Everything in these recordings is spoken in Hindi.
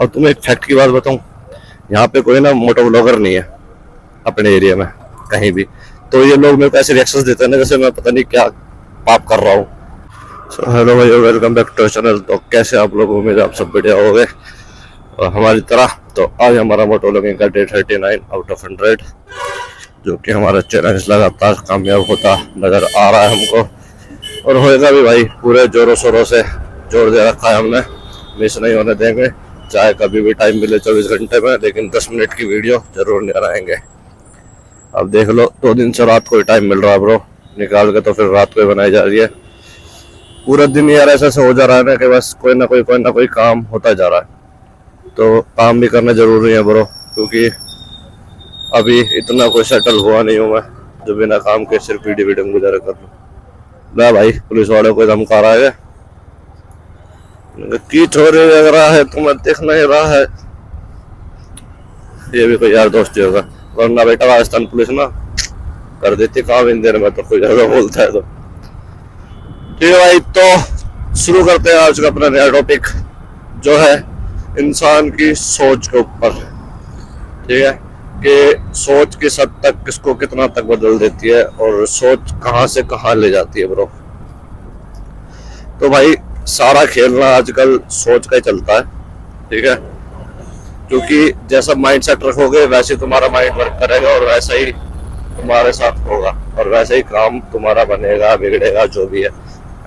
और तुम्हें एक फैक्ट की बात बताऊं, यहाँ पे कोई ना मोटो ब्लॉगर नहीं है अपने एरिया में कहीं भी। तो ये लोग मेरे को ऐसे रिएक्शंस देते हैं ना जैसे मैं पता नहीं क्या पाप कर रहा हूँ। सो हेलो भाई, वेलकम बैक टू चैनल। तो कैसे आप लोग, उम्मीद आप सब बढ़िया हो गए और हमारी तरह। तो आज हमारा मोटो ब्लॉगिंग का डे 39 आउट ऑफ 100, जो कि हमारा चैलेंज लगातार कामयाब होता नजर आ रहा है हमको, और होएगा भी भाई। पूरे जोरों शोरों से जोर दे रखा है हमने, मिस नहीं होने देंगे। चाहे कभी भी टाइम मिले 24 घंटे में, लेकिन 10 मिनट की वीडियो जरूर निकाल आएंगे। अब देख लो, 2 दिन से रात को ही टाइम मिल रहा है ब्रो, निकाल के तो फिर रात को ही बनाई जा रही है। पूरा दिन यार ऐसा हो जा रहा है ना कि बस कोई ना कोई काम होता जा रहा है। तो काम भी करना जरूरी है ब्रो, क्योंकि अभी इतना कोई सेटल हुआ नहीं हूँ मैं जो बिना काम के सिर्फ वीडियो वीडियो गुजारा कर लूँ। ना भाई, पुलिस वालों को धमका रहा है की छोरे लग रहा है, तुम्हें दिख नहीं रहा है। ये भी कोई यार दोस्ती होगा, वरना बेटा राजस्थान पुलिस ना कर देती काम इन देर में, तो कोई ज्यादा बोलता है तो। ठीक है भाई, तो शुरू करते हैं आज का अपना नया टॉपिक, जो है इंसान की सोच के ऊपर। ठीक है, कि सोच किस हद तक किसको कितना तक बदल देती है और सोच कहाँ से कहाँ ले जाती है ब्रो। तो भाई सारा खेलना आजकल सोच का ही चलता है। ठीक है, क्योंकि जैसा माइंड सेट रखोगे वैसे तुम्हारा माइंड वर्क करेगा और वैसा ही तुम्हारे साथ होगा और वैसे ही काम तुम्हारा बनेगा बिगड़ेगा जो भी है।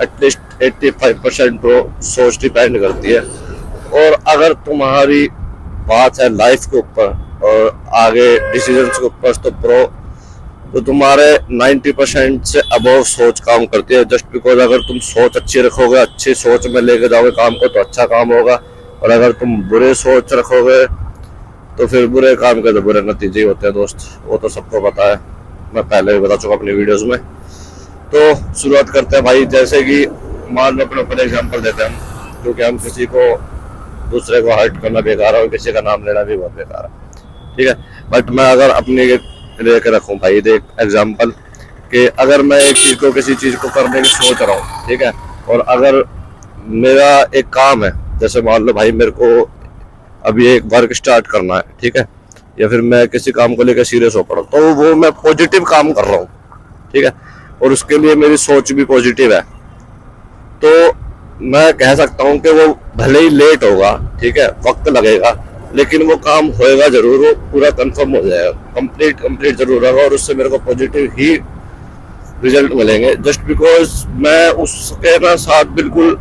एटलीस्ट 85% तो सोच डिपेंड करती है। और अगर तुम्हारी बात है लाइफ के ऊपर और आगे डिसीजंस के ऊपर, तो प्रो तो तुम्हारे 90% से अबव सोच काम करती है। जस्ट बिकॉज अगर तुम सोच अच्छी रखोगे, अच्छी सोच में लेके जाओगे काम को, तो अच्छा काम होगा। और अगर तुम बुरे सोच रखोगे तो फिर बुरे काम के तो बुरे नतीजे होते हैं दोस्त, वो तो सबको पता है, मैं पहले भी बता चुका अपनी वीडियोस में। तो शुरुआत करते हैं भाई। जैसे कि मान लो अपने एग्जाम्पल देते हैं हम, क्योंकि हम किसी को दूसरे को हर्ट करना बेकार है और किसी का नाम लेना भी बहुत बेकार है। ठीक है, बट मैं अगर अपनी लेके रखूं भाई, देख एग्जाम्पल कि अगर मैं एक चीज को किसी चीज को करने की सोच रहा हूँ, ठीक है, और अगर मेरा एक काम है, जैसे मान लो भाई मेरे को अभी एक वर्क स्टार्ट करना है, ठीक है, या फिर मैं किसी काम को लेकर सीरियस हो पड़ा, तो वो मैं पॉजिटिव काम कर रहा हूँ। ठीक है, और उसके लिए मेरी सोच भी पॉजिटिव है, तो मैं कह सकता हूँ कि वो भले ही लेट होगा, ठीक है, वक्त लगेगा, लेकिन वो काम होएगा जरूर, वो पूरा कंफर्म हो जाएगा, कंप्लीट जरूर होगा और उससे मेरे को पॉजिटिव ही रिजल्ट मिलेंगे। जस्ट बिकॉज मैं उसके ना साथ बिल्कुल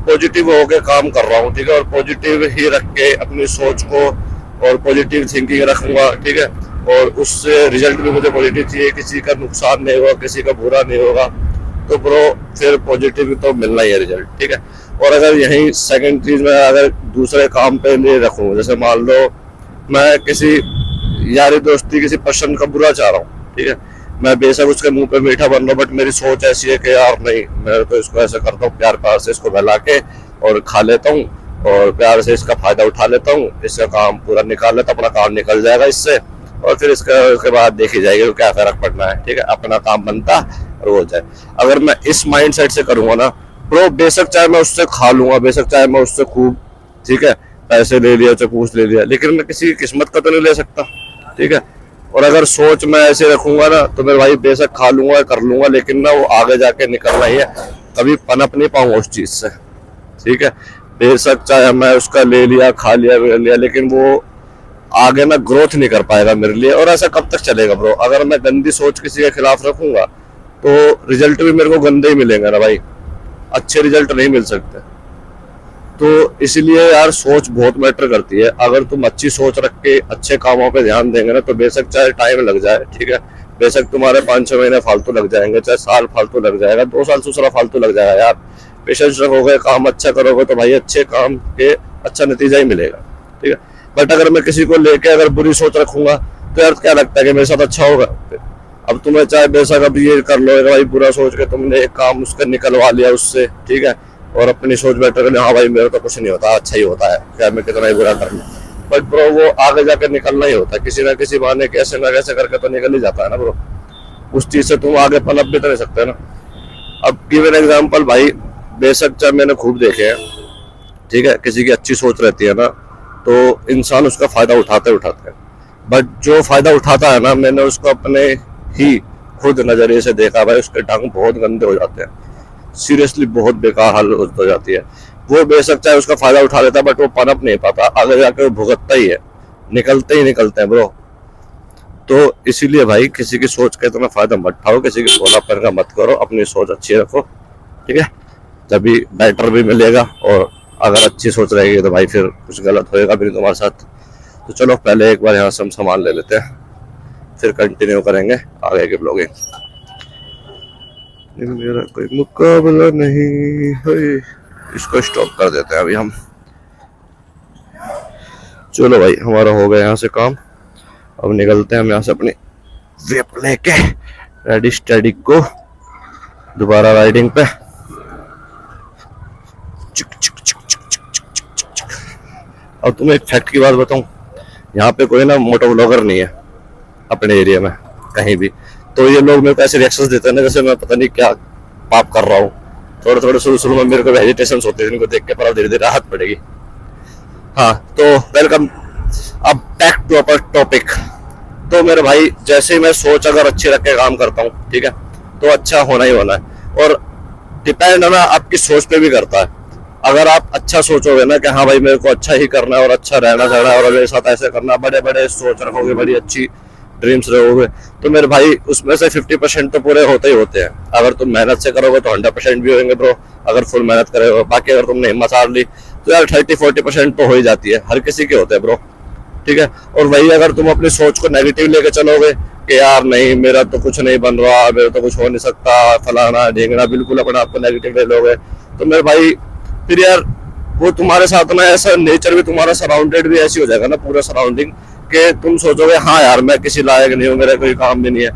पॉजिटिव होकर काम कर रहा हूँ। ठीक है, और पॉजिटिव ही रख के अपनी सोच को और पॉजिटिव थिंकिंग रखूंगा। ठीक है, और उससे रिजल्ट भी मुझे पॉजिटिव चाहिए, किसी का नुकसान नहीं होगा, किसी का बुरा नहीं होगा, तो ब्रो फिर पॉजिटिव तो मिलना ही है रिजल्ट। ठीक है, और अगर यही सेकंड चीज में अगर दूसरे काम पे ले रखूँ, जैसे मान लो मैं किसी यारी दोस्ती किसी पर्सन का बुरा चाह रहा हूँ, ठीक है, मैं बेशक उसके मुंह पे मीठा बन रहा हूँ, बट मेरी सोच ऐसी है कि यार नहीं, मैं तो इसको ऐसे करता हूँ, प्यार प्यार से इसको बहला के और खा लेता हूँ और प्यार से इसका फायदा उठा लेता हूँ, इसका काम पूरा निकाल लेता, अपना काम निकल जाएगा इससे, और फिर उसके बाद देखी जाएगी क्या फर्क पड़ना है। ठीक है, अपना काम बनता और हो जाए। अगर मैं इस माइंड सेट से करूंगा ना ब्रो, बेशक चाहे मैं उससे खा लूंगा, बेशक चाहे मैं उससे खूब, ठीक है, पैसे ले लिया, चपूस ले लिया, लेकिन मैं किसी की किस्मत का तो नहीं ले सकता। ठीक है, और अगर सोच मैं ऐसे रखूंगा ना, तो मेरे भाई बेशक खा लूंगा कर लूंगा, लेकिन ना वो आगे जाके निकलना ही है, कभी पनप नहीं पाऊंगा उस चीज से। ठीक है, बेशक चाहे मैं उसका ले लिया, खा लिया, लेकिन वो आगे ना ग्रोथ नहीं कर पाएगा मेरे लिए। और ऐसा कब तक चलेगा ब्रो? अगर मैं गंदी सोच किसी के खिलाफ रखूंगा तो रिजल्ट भी मेरे को गंदे ही मिलेंगे ना भाई, अच्छे रिजल्ट नहीं मिल सकते। तो इसलिए यार सोच बहुत मैटर करती है। अगर तुम अच्छी सोच रख के अच्छे कामों पे ध्यान देंगे ना, तो बेशक चाहे टाइम लग जाए, ठीक है, बेशक तुम्हारे 5-6 महीने फालतू लग जाएंगे, चाहे साल फालतू लग जाएगा, 2 साल दूसरा फालतू लग जाएगा यार, पेशेंस रखोगे, काम अच्छा करोगे, तो भाई अच्छे काम के अच्छा नतीजा ही मिलेगा। ठीक है, बट अगर मैं किसी को लेके अगर बुरी सोच रखूंगा तो यार क्या लगता है कि मेरे साथ अच्छा होगा? अब तुम्हें चाहे बेशक अब ये कर लो भाई, बुरा सोच के तुमने एक काम उसका निकलवा लिया उससे, ठीक है, और अपनी सोच बेटर कर, हाँ भाई मेरा तो कुछ नहीं होता, अच्छा ही होता है, क्या मैं कितना ही बुरा कर लूं, बट ब्रो वो आगे जाकर निकलना ही होता है, किसी ना किसी बहाने कैसे ना कैसे करके तो निकल ही जाता है ना ब्रो। उस चीज से तुम आगे पनप भी तो नहीं सकते ना। अब गिव एन एग्जांपल भाई, बेशक चाहे मैंने खूब देखे हैं, ठीक है, किसी की अच्छी सोच रहती है ना, तो इंसान उसका फायदा उठाते उठाते हैं। बट जो फायदा उठाता है ना, मैंने उसको अपने ही खुद नजरिए से देखा भाई, उसके टांग बहुत गंदे हो जाते हैं, सीरियसली बहुत बेकार हालत हो जाती है। वो बेशक चाहे उसका फायदा उठा लेता, बट वो पनप नहीं पाता, आगे जाके वो भुगतता ही है, निकलते ही निकलते हैं ब्रो। तो इसीलिए भाई किसी की सोच का इतना फायदा मत उठाओ, किसी की भोलापन का मत करो, अपनी सोच अच्छी रखो, ठीक है, तभी बेटर भी मिलेगा। और अगर अच्छी सोच रहेगी तो भाई फिर कुछ गलत होएगा भी नहीं तुम्हारे साथ। तो चलो पहले एक बार यहाँ से हम सामान ले लेते हैं, फिर कंटिन्यू करेंगे आगे की ब्लॉगिंग। मेरा कोई मुकाबला नहीं है, इसको स्टॉप कर देते हैं अभी हम। चलो भाई हमारा हो गया यहाँ से काम, अब निकलते हैं हम यहाँ से अपनी वेप लेके रेडी स्टेडी को दोबारा राइडिंग पे। अब तुम्हें एक फैक्ट की बात बताऊं, यहाँ पे कोई ना मोटो ब्लॉगर नहीं है अपने एरिया में कहीं भी, तो ये लोग मेरे को ऐसे रिएक्शंस देते हैं ना जैसे मैं पता नहीं क्या पाप कर रहा हूँ। थोड़े थोड़े शुरू में मेरे को हेजिटेशन होते हैं इनको देख के, पर धीरे धीरे राहत पड़ेगी। हाँ तो वेलकम, अब बैक टू अवर टॉपिक। तो मेरे भाई जैसे ही मैं सोच अगर अच्छी रख के काम करता हूँ, ठीक है, तो अच्छा होना ही होना है। और डिपेंड है ना आपकी सोच पे भी करता है। अगर आप अच्छा सोचोगे ना कि हाँ भाई मेरे को अच्छा ही करना है और अच्छा रहना चाहना है और मेरे साथ ऐसे करना, बड़े बड़े सोच रखोगे, बड़ी अच्छी ड्रीम्स रहोगे, तो मेरे भाई उसमें से 50% तो पूरे होते ही होते हैं। अगर तुम मेहनत से करोगे तो 100% भी होंगे ब्रो, अगर फुल मेहनत करोगे। बाकी अगर तुमने हिम्मत हार ली तो यार 30-40% तो हो ही जाती है, हर किसी के होते हैं ब्रो, ठीक है। और वही अगर तुम अपनी सोच को नेगेटिव लेके चलोगे कि यार नहीं मेरा तो कुछ नहीं बन रहा, मेरा तो कुछ हो नहीं सकता, फलाना ढींगना, बिल्कुल अपने आप को नेगेटिव ले लोगे, तो मेरे भाई फिर यार वो तुम्हारे साथ ना ऐसा नेचर भी, तुम्हारा सराउंडेड भी ऐसी हो जाएगा ना, पूरा सराउंडिंग, कि तुम सोचोगे हाँ यार मैं किसी लायक नहीं हूँ, मेरा कोई काम भी नहीं है।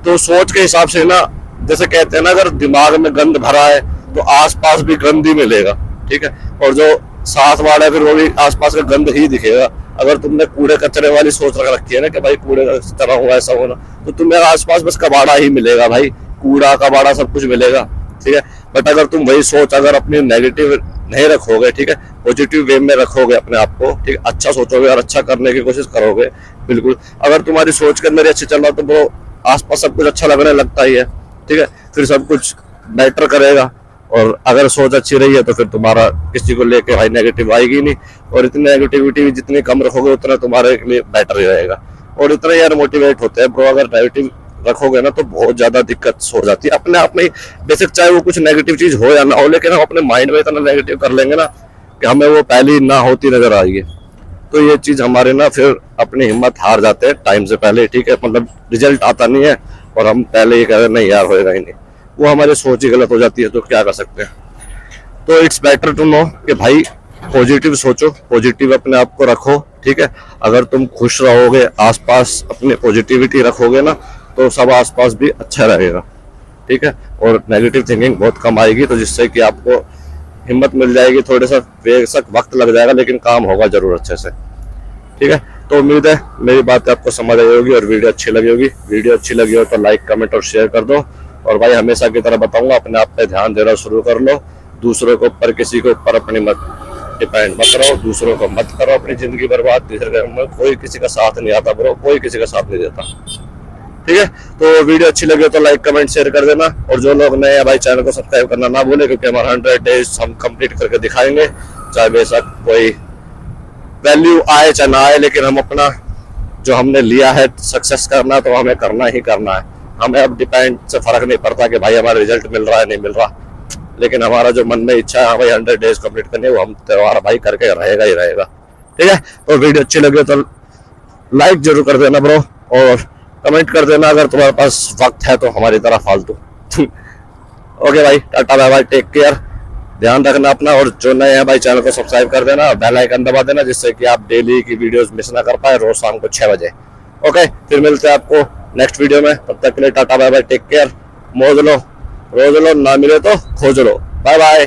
तो सोच के हिसाब से ना, जैसे कहते हैं ना, अगर दिमाग में गंद भरा है तो आसपास भी गंद ही मिलेगा, ठीक है। और जो साथ वाला है फिर वो भी आसपास का गंद ही दिखेगा। अगर तुमने कूड़े कचरे वाली सोच रख रखी है ना कि भाई कूड़े का तरह हो ऐसा होना, तो तुम्हें आसपास बस कबाड़ा ही मिलेगा भाई, कूड़ा कबाड़ा सब कुछ मिलेगा, ठीक है। बट अगर तुम वही सोच अगर अपनी नेगेटिव नहीं रखोगे, ठीक है, पॉजिटिव वे में रखोगे अपने आप को, ठीक है, अच्छा सोचोगे और अच्छा करने की कोशिश करोगे, बिल्कुल अगर तुम्हारी सोच के अंदर अच्छी चल रहा तो वो आसपास सब कुछ अच्छा लगने लगता ही है, ठीक है, फिर सब कुछ बेटर करेगा। और अगर सोच अच्छी रही है तो फिर तुम्हारा किसी को लेके भाई नेगेटिव आएगी नहीं, और इतनी नेगेटिविटी जितनी कम रखोगे उतना तुम्हारे लिए बेटर ही रहेगा। और इतना यार मोटिवेट होते हैं ब्रो, अगर नेगेटिव रखोगे ना तो बहुत ज्यादा दिक्कत हो जाती है अपने आप में ही। बेशक चाहे वो कुछ नेगेटिव चीज हो या ना हो, लेकिन हम अपने माइंड में इतना नेगेटिव कर लेंगे ना कि हमें वो पहले ना होती नजर आएगी, तो ये चीज हमारे ना फिर अपनी हिम्मत हार जाते हैं टाइम से पहले, ठीक है, मतलब रिजल्ट आता नहीं है और हम पहले ही कह रहे नहीं यार होएगा ही नहीं, वो हमारी सोच ही गलत हो जाती है। तो क्या कर सकते हैं, तो इट्स बेटर टू नो कि भाई पॉजिटिव सोचो, पॉजिटिव अपने आप को रखो, ठीक है। अगर तुम खुश रहोगे, आसपास अपने पॉजिटिविटी रखोगे ना, तो सब आसपास भी अच्छा रहेगा, ठीक है। और नेगेटिव थिंकिंग बहुत कम आएगी, तो जिससे कि आपको हिम्मत मिल जाएगी। थोड़ा सा बेशक वक्त लग जाएगा लेकिन काम होगा जरूर अच्छे से, ठीक है। तो उम्मीद है मेरी बात आपको समझ आई होगी और वीडियो अच्छी लगी होगी। वीडियो अच्छी लगी हो तो लाइक कमेंट और शेयर कर दो। और भाई हमेशा की तरह बताऊंगा, अपने आप पे ध्यान देना शुरू कर लो, दूसरों के ऊपर किसी के ऊपर अपनी मत डिपेंड मत रहो, दूसरों को मत करो अपनी जिंदगी बर्बाद। दूसरे कोई किसी का साथ नहीं आता ब्रो, कोई किसी का साथ नहीं देता, ठीक है। तो वीडियो अच्छी लगी तो लाइक कमेंट शेयर कर देना, और जो लोग नए हैं भाई चैनल को सब्सक्राइब करना ना भूले, क्योंकि हमारा 100 डेज हम कंप्लीट करके दिखाएंगे, चाहे बेशक कोई वैल्यू आए चाहे ना आए, लेकिन हम अपना जो हमने लिया है सक्सेस करना तो हमें करना ही करना है। हमें अब डिपेंड से फर्क नहीं पड़ता कि भाई हमारा रिजल्ट मिल रहा है नहीं मिल रहा, लेकिन हमारा जो मन में इच्छा है हाँ भाई 100 डेज कंप्लीट करनी है, वो हम त्योहार भाई करके रहेगा ही रहेगा, ठीक है। तो वीडियो अच्छी लगी तो लाइक जरूर कर देना ब्रो, और कमेंट कर देना अगर तुम्हारे पास वक्त है तो हमारी तरह फालतू। ओके भाई, ta ta bye bye, take care, ध्यान रखना अपना। और जो नए हैं भाई चैनल को सब्सक्राइब कर देना, बेल आइकन दबा देना, जिससे कि आप डेली की वीडियोस मिस ना कर पाए, रोज शाम को 6 बजे। ओके, फिर मिलते हैं आपको नेक्स्ट वीडियो में, तब तक के लिए ta ta bye bye, take care, मौज लो रोज लो, ना मिले तो खोज लो, बाय बाय।